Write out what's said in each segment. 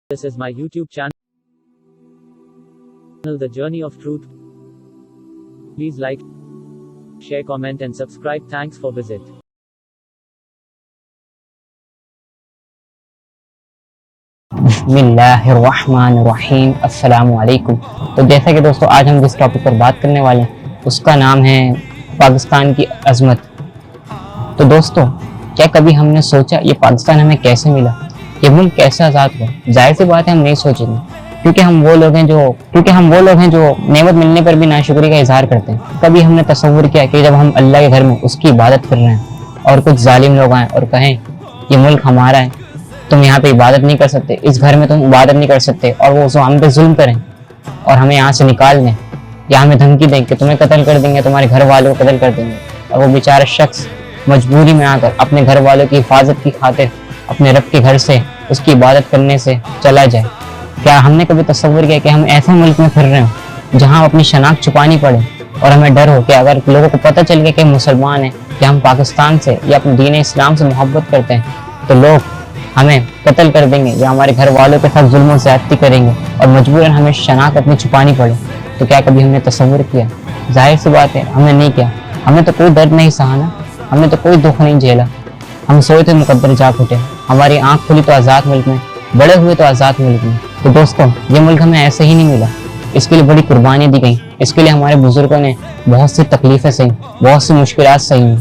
This is my YouTube channel, The Journey of Truth. Please like, share, comment and subscribe. Thanks for visit. بسم اللہ الرحمن الرحیم. السلام علیکم. تو جیسا کہ دوستو آج ہم جس ٹاپک پر بات کرنے والے ہیں اس کا نام ہے پاکستان کی عظمت. تو دوستو کیا کبھی ہم نے سوچا یہ پاکستان ہمیں کیسے ملا، یہ ملک کیسے آزاد ہوا؟ ظاہر سی بات ہے ہم نہیں سوچیں گے، کیونکہ ہم وہ لوگ ہیں جو نعمت ملنے پر بھی ناشکری کا اظہار کرتے ہیں. کبھی ہم نے تصور کیا کہ جب ہم اللہ کے گھر میں اس کی عبادت کر رہے ہیں اور کچھ ظالم لوگ آئیں اور کہیں یہ ملک ہمارا ہے، تم یہاں پہ عبادت نہیں کر سکتے، اس گھر میں تم عبادت نہیں کر سکتے، اور وہ ہم پہ ظلم کریں اور ہمیں یہاں سے نکال دیں یا ہمیں دھمکی دیں کہ تمہیں قتل کر دیں گے، تمہارے گھر والوں کو قتل کر دیں گے، اور وہ بیچارہ شخص مجبوری میں آ کر اپنے گھر والوں کی حفاظت کی خاطر اپنے رب کے گھر سے اس کی عبادت کرنے سے چلا جائے. کیا ہم نے کبھی تصور کیا کہ ہم ایسے ملک میں پھر رہے ہوں جہاں ہم اپنی شناخت چھپانی پڑے اور ہمیں ڈر ہو کہ اگر لوگوں کو پتہ چل گیا کہ ہم مسلمان ہیں کہ ہم پاکستان سے یا اپنے دین اسلام سے محبت کرتے ہیں تو لوگ ہمیں قتل کر دیں گے یا ہمارے گھر والوں کے ساتھ ظلم و زیادتی کریں گے اور مجبوراً ہمیں شناخت اپنی چھپانی پڑے؟ تو کیا کبھی ہم نے تصور کیا؟ ظاہر سی بات ہے ہم نے نہیں کیا. ہمیں تو کوئی درد نہیں سہانا، ہم نے تو کوئی دکھ نہیں جھیلا. ہم سوئے تھے مقدر جاگ اٹھے، ہماری آنکھ کھلی تو آزاد ملک میں، بڑے ہوئے تو آزاد ملک میں. تو دوستو یہ ملک ہمیں ایسے ہی نہیں ملا، اس کے لیے بڑی قربانیاں دی گئیں، اس کے لیے ہمارے بزرگوں نے بہت سی تکلیفیں سہیں، بہت سی مشکلات سہیں،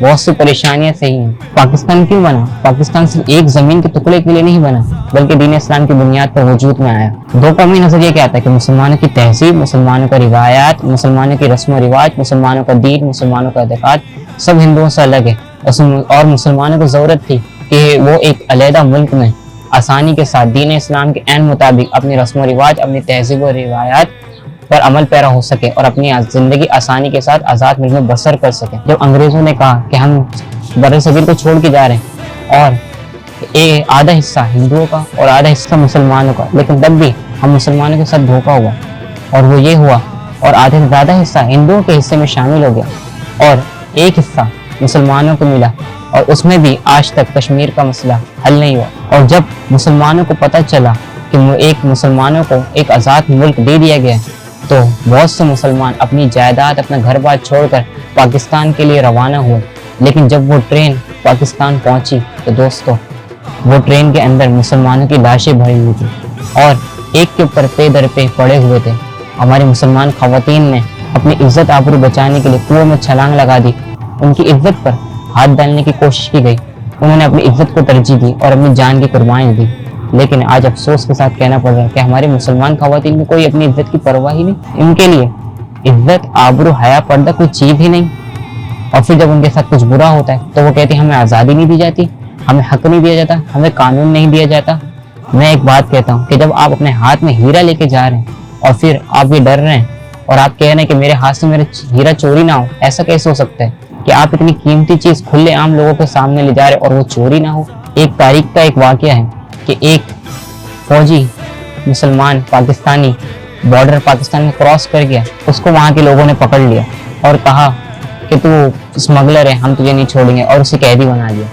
بہت سی پریشانیاں سہی ہیں. پاکستان کیوں بنا؟ پاکستان صرف ایک زمین کے ٹکڑے کے لیے نہیں بنا بلکہ دین اسلام کی بنیاد پر وجود میں آیا. دو قومی نظریہ کیا آتا ہے کہ مسلمانوں کی تہذیب، مسلمانوں کا روایات، مسلمانوں کی رسم و رواج، مسلمانوں کا دین، مسلمانوں کا اعتقاد سب ہندوؤں سے الگ ہے، اور مسلمانوں کو ضرورت تھی کہ وہ ایک علیحدہ ملک میں آسانی کے ساتھ دین اسلام کے عین مطابق اپنی رسم و رواج، اپنی تہذیب و روایات پر عمل پیرا ہو سکے اور اپنی زندگی آسانی کے ساتھ آزاد ملک میں بسر کر سکے. جب انگریزوں نے کہا کہ ہم بر صغیر کو چھوڑ کے جا رہے ہیں اور آدھا حصہ ہندوؤں کا اور آدھا حصہ مسلمانوں کا، لیکن تب بھی ہم مسلمانوں کے ساتھ دھوکہ ہوا اور وہ یہ ہوا اور آدھے سے زیادہ حصہ ہندوؤں کے حصے میں شامل ہو گیا اور ایک حصہ مسلمانوں کو ملا، اور اس میں بھی آج تک کشمیر کا مسئلہ حل نہیں ہوا. اور جب مسلمانوں کو پتہ چلا کہ مسلمانوں کو ایک آزاد ملک دے دیا گیا تو بہت سے مسلمان اپنی جائیداد، اپنا گھر بار چھوڑ کر پاکستان کے لیے روانہ ہوئے. لیکن جب وہ ٹرین پاکستان پہنچی تو دوستو وہ ٹرین کے اندر مسلمانوں کی لاشیں بھری ہوئی تھی اور ایک کے اوپر پے در پے پڑے ہوئے تھے. ہماری مسلمان خواتین نے اپنی عزت آبرو بچانے کے لیے کنویں میں چھلانگ لگا دی، ان کی عزت پر ہاتھ ڈالنے کی کوشش کی گئی، انہوں نے اپنی عزت کو ترجیح دی اور اپنی جان کی قربانی دی. لیکن آج افسوس کے ساتھ کہنا پڑ رہا ہے کہ ہمارے مسلمان خواتین میں کوئی اپنی عزت کی پرواہ ہی نہیں. ان کے لیے عزت، آبرو، حیا، پردہ کوئی چیز ہی نہیں. اور پھر جب ان کے ساتھ کچھ برا ہوتا ہے تو وہ کہتے ہیں ہمیں آزادی نہیں دی جاتی، ہمیں حق نہیں دیا جاتا، ہمیں قانون نہیں دیا جاتا. میں ایک بات کہتا ہوں کہ جب آپ اپنے ہاتھ میں ہیرا لے کے جا رہے ہیں اور پھر آپ یہ ڈر رہے ہیں اور آپ کہہ رہے ہیں کہ میرے ہاتھ سے میرا ہیرا چوری نہ ہو، ایسا کیسے ہو سکتا ہے کہ آپ اتنی قیمتی چیز کھلے عام لوگوں کے سامنے لے جا رہے اور وہ چوری نہ ہو؟ ایک تاریخ کا ایک واقعہ ہے کہ ایک فوجی مسلمان پاکستانی بارڈر پاکستان میں کراس کر گیا، اس کو وہاں کے لوگوں نے پکڑ لیا اور کہا کہ تو اسمگلر ہے، ہم تجھے نہیں چھوڑیں گے، اور اسے قیدی بنا دیا.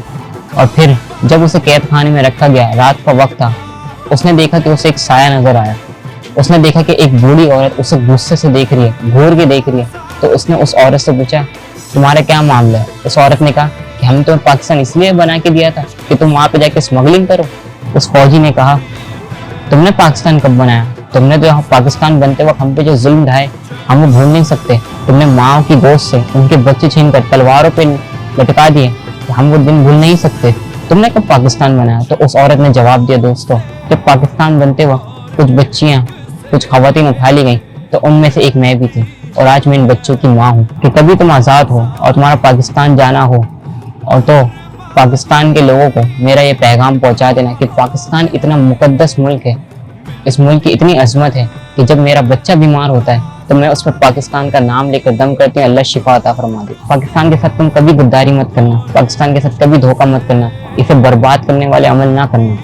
اور پھر جب اسے قید خانے میں رکھا گیا، رات کا وقت تھا، اس نے دیکھا کہ اسے ایک سایہ نظر آیا. اس نے دیکھا کہ ایک بوڑھی عورت اسے غصے سے دیکھ رہی ہے، گھور کے دیکھ رہی ہے. تو اس نے اس عورت سے پوچھا تمہارا کیا معاملہ ہے؟ اس عورت نے کہا کہ ہم تو پاکستان اس لیے بنا کے دیا تھا کہ تم وہاں پہ جا کے اسمگلنگ کرو. اس فوجی نے کہا تم نے پاکستان کب بنایا؟ تم نے تو پاکستان بنتے وقت ہم پہ جو ظلم ڈھائے ہم وہ بھول نہیں سکتے. تم نے ماں کی گوشت سے ان کے بچے چھین کر تلواروں پہ لٹکا دیے، ہم وہ دن بھول نہیں سکتے. تم نے کب پاکستان بنایا؟ تو اس عورت نے جواب دیا دوستو کہ پاکستان بنتے وقت کچھ بچیاں، کچھ خواتین اٹھا لی گئیں تو ان میں سے ایک میں بھی تھی، اور آج میں ان بچوں کی ماں ہوں. کہ کبھی تم آزاد ہو اور تمہارا پاکستان جانا ہو اور تو پاکستان کے لوگوں کو میرا یہ پیغام پہنچا دینا کہ پاکستان اتنا مقدس ملک ہے، اس ملک کی اتنی عظمت ہے کہ جب میرا بچہ بیمار ہوتا ہے تو میں اس پر پاکستان کا نام لے کر دم کرتی ہوں، اللہ شفا عطا فرما دے. پاکستان کے ساتھ تم کبھی غداری مت کرنا، پاکستان کے ساتھ کبھی دھوکہ مت کرنا، اسے برباد کرنے والے عمل نہ کرنا.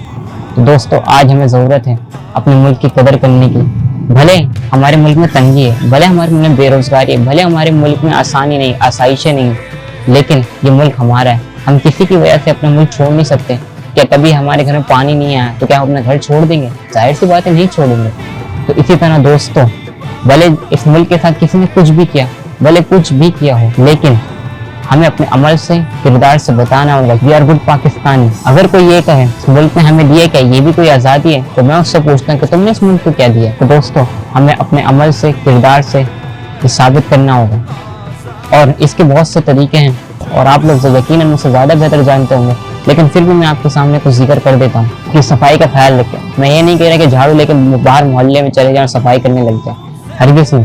تو دوستو آج ہمیں ضرورت ہے اپنے ملک کی قدر کرنے کی. بھلے ہمارے ملک میں تنگی ہے، بھلے ہمارے ملک میں بے روزگاری ہے، بھلے ہمارے ملک میں آسانی نہیں، آسائشیں نہیں، لیکن یہ ملک ہمارا ہے. ہم کسی کی وجہ سے اپنا ملک چھوڑ نہیں سکتے. کیا کبھی ہمارے گھر میں پانی نہیں آیا تو کیا ہم اپنا گھر چھوڑ دیں گے؟ ظاہر سی بات ہے نہیں چھوڑیں گے. تو اسی طرح دوستوں بھلے اس ملک کے ساتھ کسی نے کچھ بھی کیا، بھلے کچھ بھی کیا ہو، لیکن ہمیں اپنے عمل سے، کردار سے بتانا ہوگا وی آر گڈ پاکستانی. اگر کوئی یہ کہے اس ملک نے ہمیں دیا کیا، یہ بھی کوئی آزادی ہے، تو میں اس سے پوچھتا ہوں کہ تم نے اس ملک کو کیا دیا. تو دوستوں ہمیں اپنے عمل سے، کردار سے یہ ثابت کرنا ہوگا. اور اس کے بہت سے طریقے ہیں اور آپ لوگ یقیناً مجھ سے زیادہ بہتر جانتے ہوں گے، لیکن پھر بھی میں آپ کے سامنے کچھ ذکر کر دیتا ہوں کہ صفائی کا خیال رکھیں. میں یہ نہیں کہہ رہا کہ جھاڑو لے کے باہر محلے میں چلے جائیں اور صفائی کرنے لگ جائیں، ہرگز نہیں،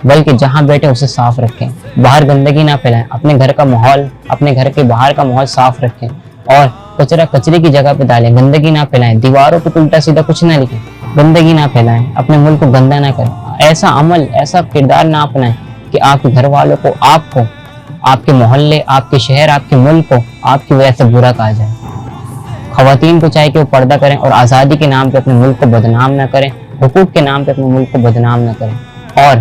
بلکہ جہاں بیٹھے اسے صاف رکھیں. باہر گندگی نہ پھیلائیں، اپنے گھر کا ماحول، اپنے گھر کے باہر کا ماحول صاف رکھیں. اور کچرا کچرے کی جگہ پہ ڈالیں، گندگی نہ پھیلائیں. دیواروں پہ الٹا سیدھا کچھ نہ لکھیں، گندگی نہ پھیلائیں، اپنے ملک کو گندا نہ کریں. ایسا عمل، ایسا کردار نہ اپنائیں کہ آپ کے گھر والوں کو، آپ کو، آپ کے محلے، آپ کے شہر، آپ کے ملک کو آپ کی وجہ سے برا کہا جائے. خواتین کو چاہیے کہ وہ پردہ کریں اور آزادی کے نام پہ اپنے ملک کو بدنام نہ کریں، حقوق کے نام پہ اپنے ملک کو بدنام نہ کریں. اور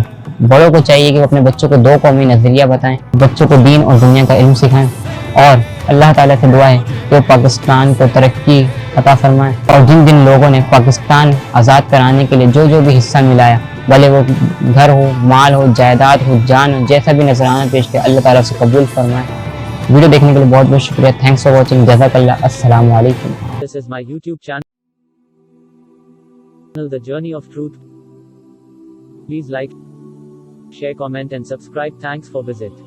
بڑوں کو چاہیے کہ وہ اپنے بچوں کو 2 قومی نظریہ بتائیں، بچوں کو دین اور دنیا کا علم سکھائیں. اور اللہ تعالیٰ سے دعا ہے کہ وہ پاکستان کو ترقی عطا فرمائے. اور جن جن لوگوں نے پاکستان آزاد کرانے کے لیے جو بھی حصہ ملایا، بھلے وہ گھر ہو، مال ہو، جائیداد ہو، جان ہو، جیسا بھی نذرانہ پیش کیا، اللہ تعالیٰ سے قبول فرمائے. ویڈیو دیکھنے کے لیے بہت بہت شکریہ. Thanks for watching. جزاک اللہ. السلام علیکم. This is my YouTube channel, The Journey of Truth. Please like, share, comment and subscribe. Thanks for visit.